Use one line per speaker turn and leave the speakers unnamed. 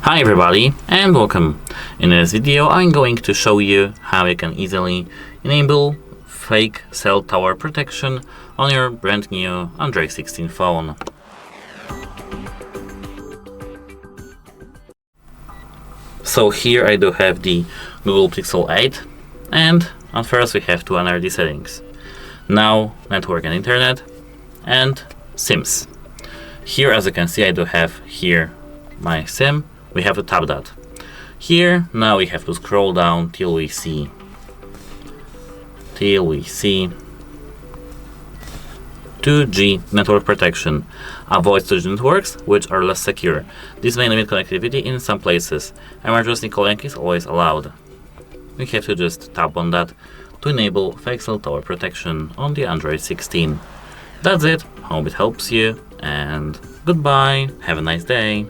Hi everybody and welcome. In this video I'm going to show you how you can easily enable fake cell tower protection on your brand new Android 16 phone. So here I do have the Google Pixel 8 and at first we have to enter the settings. Now network and internet and SIMs. Here as you can see I do have here my SIM. We have to tap that. Here now we have to scroll down till we see 2G network protection. Avoid 2G networks which are less secure. This may limit connectivity in some places. Emergency calling is always allowed. We have to just tap on that to enable fake cell tower protection on the Android 16. That's it. Hope it helps you and goodbye. Have a nice day.